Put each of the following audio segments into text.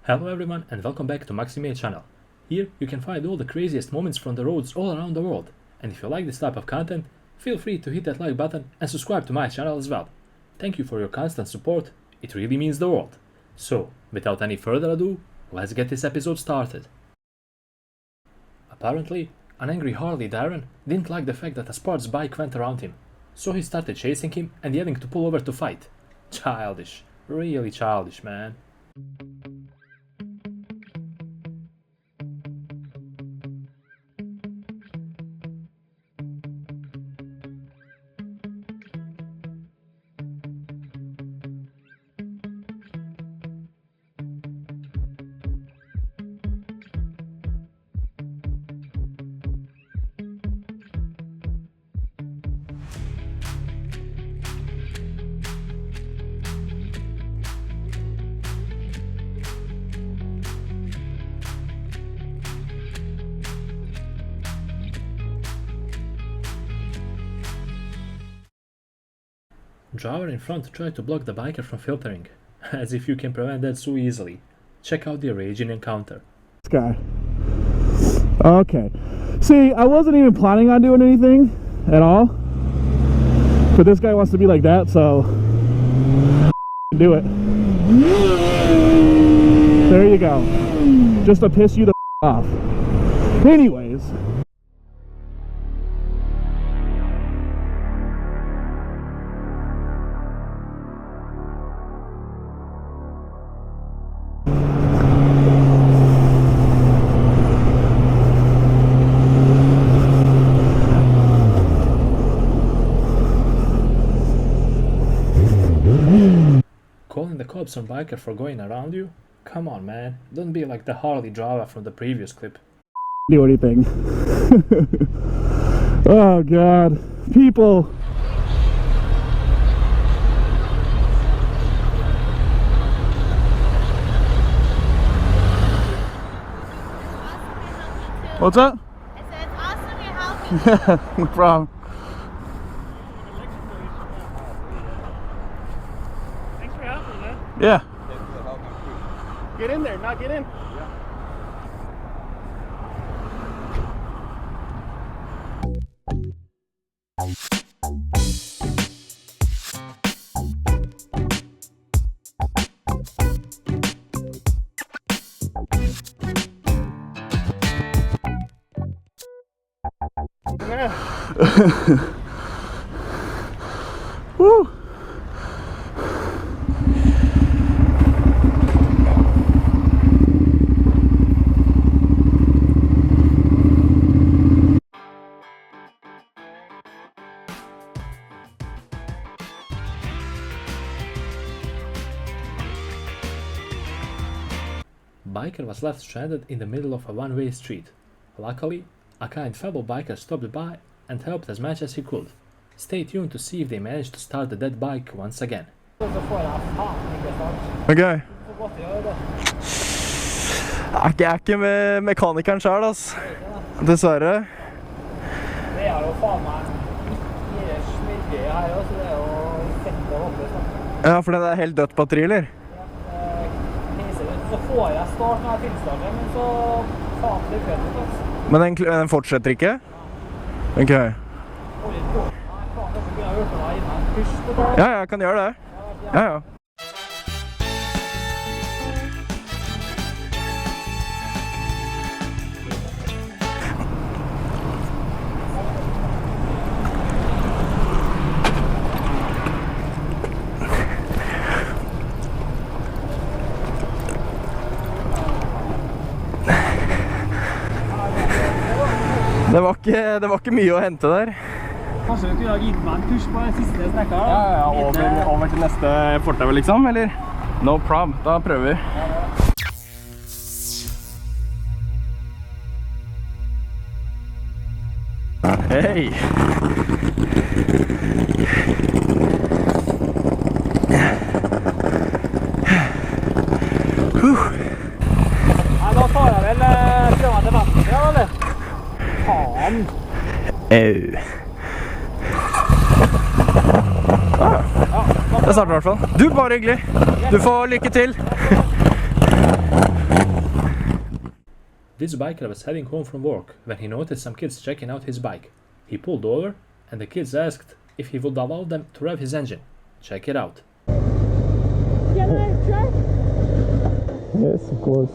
Hello everyone and welcome back to Maxi B channel. Here you can find all the craziest moments from the roads all around the world. And if you like this type of content, feel free to hit that like button and subscribe to my channel as well. Thank you for your constant support, it really means the world. So, without any further ado, let's get this episode started. Apparently, an angry Harley Darren didn't like the fact that a sports bike went around him, so he started chasing him and yelling to pull over to fight. Childish, really childish, man. Driver in front tried to block the biker from filtering, as if you can prevent that so easily. Check out the raging encounter. This guy. Okay. See, I wasn't even planning on doing anything at all, but this guy wants to be like that, so do it. There you go. Just to piss you the off. Anyways. Calling the cops on biker for going around you? Come on, man, don't be like the Harley driver from the previous clip. Do anything. Oh god. People. What's up? I said, it's awesome you're helping. Yeah, no problem. Thanks for helping, man. Yeah. Get in there, not get in. Woo! Biker was left stranded in the middle of a one-way street. Luckily, a kind fellow biker stopped by and helped as much as he could. Stay tuned to see if they managed to start the dead bike once again. Okay. Jeg er ikke med mekanikeren selv, altså. Dessverre. Det er jo faen meg mye smilgøy her også, det er jo fett og håpløst. Ja, for den er helt dødt batteri, eller? Så får jeg start når jeg tilstarter, men så faen det køddet, altså. Men den fortsetter ikke? Ok. Hold litt på. Nei, faen, det skulle jeg gjort meg innan. Push på det. Ja, jeg kan gjøre det. Ja, ja. Det var ikke mye å hente der. Kanskje du kunne ha gitt meg en push på siste strekka? Ja, over til neste fortau liksom, eller? No problem, da prøver vi. Hei! Nei, da tar jeg vel prøvende til venstre, ja, eller? Faen! Au. Det starter I hvert fall. Du, bare hyggelig. Du får lykke til. This biker was heading home from work when he noticed some kids checking out his bike. He pulled over, and the kids asked if he would allow them to rev his engine. Check it out. Can I try? Yes, of course.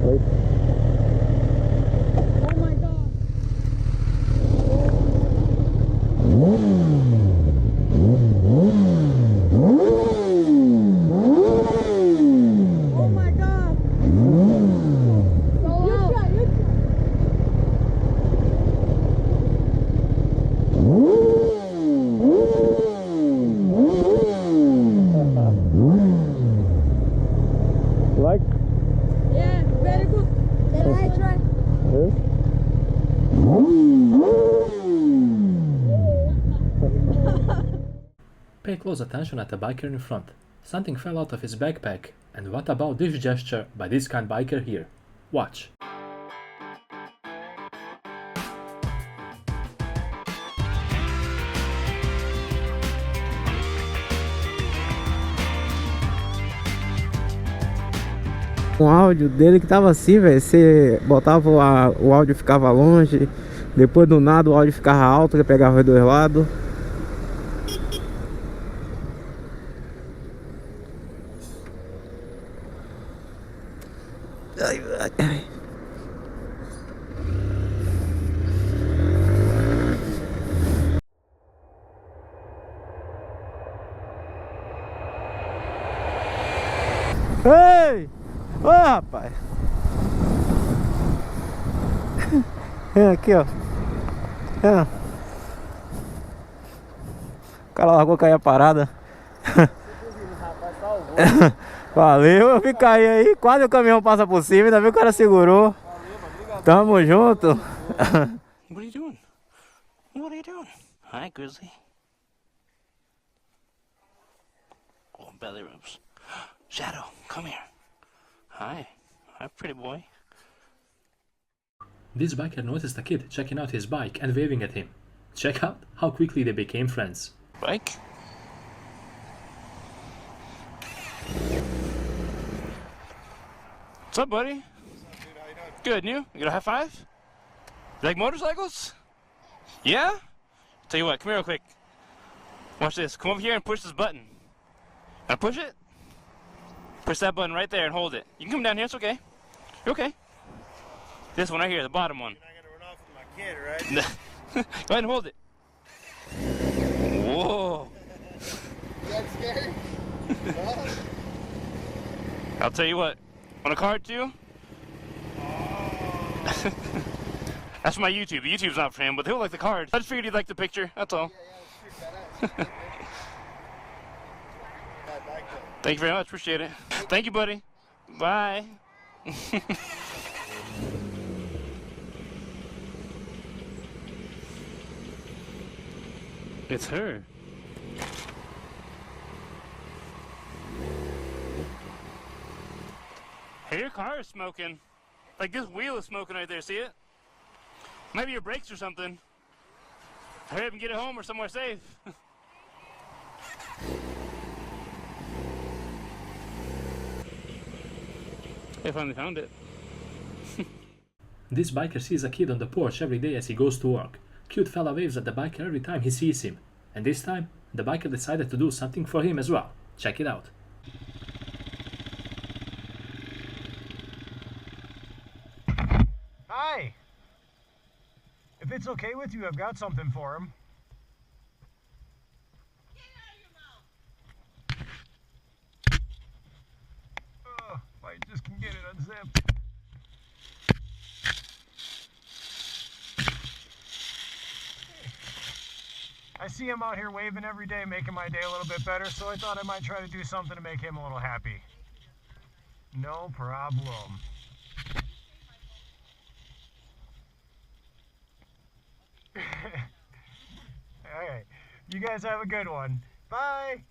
Wait. Oh my god. Oh my god. So you try, you try. Like? Yeah, very good. Can I try? Yes. Pay close attention at the biker in front. Something fell out of his backpack, and what about this gesture by this kind biker here? Watch. O áudio dele que tava assim, velho. Você botava o áudio ficava longe. Depois do nada o áudio ficava alto, ele pegava os dois lados. Ai, ai, ai. Ei! Ô, rapaz! Vem aqui, ó. É. O cara largou cair a parada. Valeu, eu vi cair aí. Quase o caminhão passa por cima, ainda bem que o cara segurou. Tamo junto. What are you doing? What are you doing? Hi, Grizzly. Oh, belly rubs. Shadow, come here. Hi. Hi, pretty boy. This biker noticed a kid checking out his bike and waving at him. Check out how quickly they became friends. Bike? What's up, buddy? Good, and you? You got a high five? You like motorcycles? Yeah? Tell you what, come here real quick. Watch this. Come over here and push this button. Now push it. Push that button right there and hold it. You can come down here, it's okay. You're okay. This one right here, the bottom one. You're not gonna run off with my kid, right? Go ahead and hold it. Whoa. That's scary. I'll tell you what. Want a card too? That's my YouTube. The YouTube's not for him, but he'll like the card. I just figured he'd like the picture. That's all. Thank you very much. Appreciate it. Thank you, buddy. Bye. It's her. Hey, your car is smoking. Like this wheel is smoking right there, see it? Maybe your brakes or something. Hurry up and get it home or somewhere safe. I finally found it. This biker sees a kid on the porch every day as he goes to work. Cute fella waves at the biker every time he sees him. And this time, the biker decided to do something for him as well. Check it out. Hi! If it's okay with you, I've got something for him. Oh, if I just can get it unzipped. I see him out here waving every day, making my day a little bit better, so I thought I might try to do something to make him a little happy. No problem. Alright, you guys have a good one. Bye!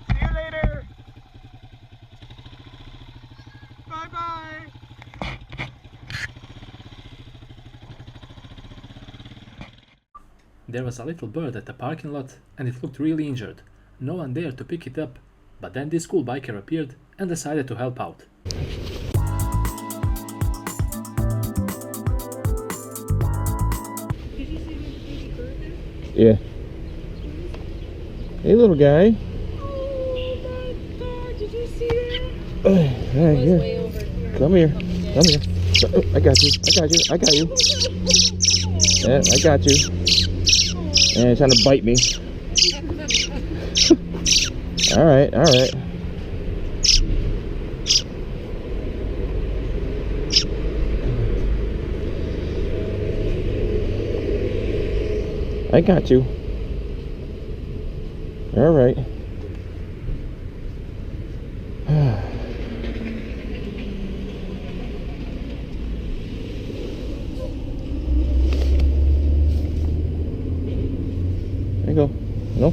See you later! Bye-bye! There was a little bird at the parking lot and it looked really injured. No one dared to pick it up, but then this cool biker appeared and decided to help out. Did you see the baby bird there? Yeah. Hey, little guy. Oh my god, did you see that? Hey, here. Way over here. Come here. Come here. Oh, I got you. I got you. I got you. Yeah, I got you. And it's trying to bite me. All right, all right. I got you. All right. There you go. No.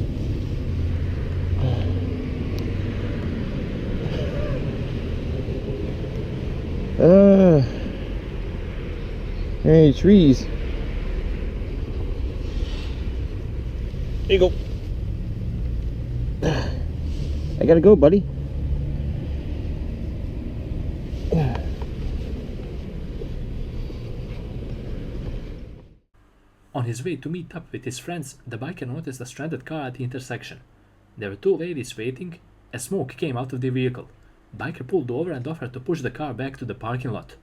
Hey, trees. There you go. I gotta go, buddy. On his way to meet up with his friends, the biker noticed a stranded car at the intersection. There were two ladies waiting, as smoke came out of the vehicle. Biker pulled over and offered to push the car back to the parking lot.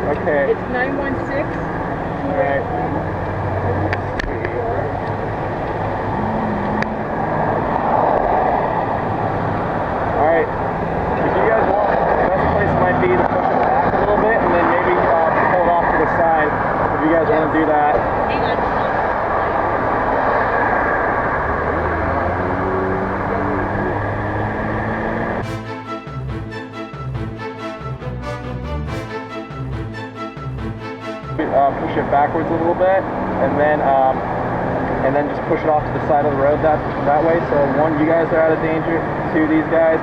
Okay. It's 916. Alright. Alright. If you guys want, the best place might be to push it back a little bit and then maybe pull it off to the side if you guys want to do that. Hang on. Push it backwards a little bit, and then just push it off to the side of the road that way. So one, you guys are out of danger. Two, these guys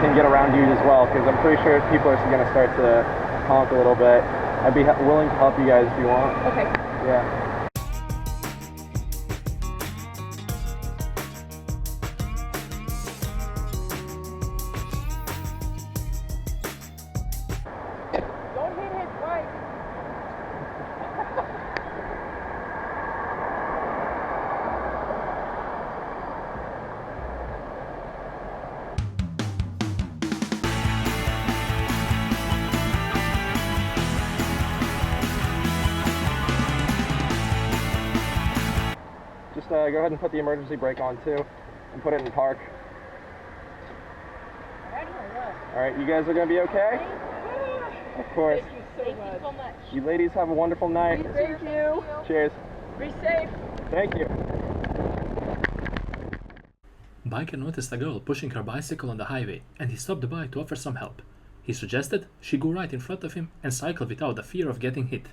can get around you as well, because I'm pretty sure people are going to start to honk a little bit. I'd be willing to help you guys if you want. Okay. Yeah. Go ahead and put the emergency brake on too, and put it in park. Alright, you guys are going to be okay? Of course. Thank you so much. You ladies have a wonderful night. Thank you. Cheers. Be safe. Thank you. Biker noticed a girl pushing her bicycle on the highway, and he stopped the bike to offer some help. He suggested she go right in front of him and cycle without the fear of getting hit.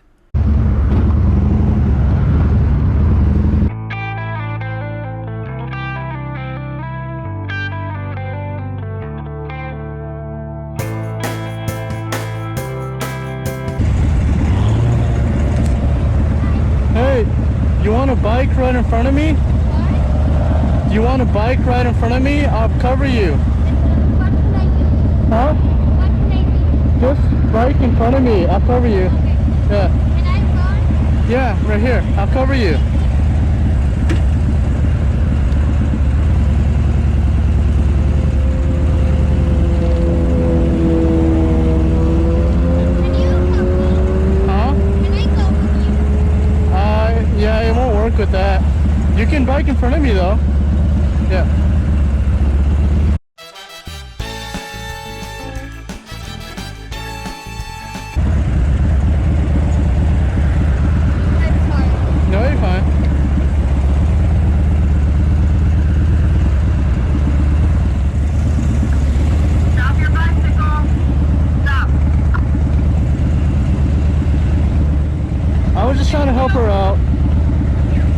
You want a bike right in front of me? What? You want a bike right in front of me? I'll cover you. What can I do? Huh? What can I do? Just bike in front of me. I'll cover you. Okay. Yeah. Can I run? Yeah, right here. I'll cover you. Can you help me? Huh? Can I go with you? Yeah, it won't work with that. You can bike in front of me though. Yeah. I'm sorry. No, you're fine. Stop your bicycle. Stop. I was just trying to help her out. Thank you.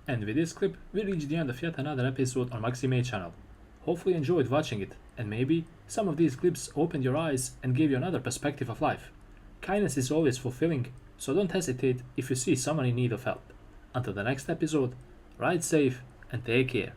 And with this clip, we reached the end of yet another episode on Maxi B channel. Hopefully you enjoyed watching it, and maybe some of these clips opened your eyes and gave you another perspective of life. Kindness is always fulfilling, so don't hesitate if you see someone in need of help. Until the next episode, ride safe and take care.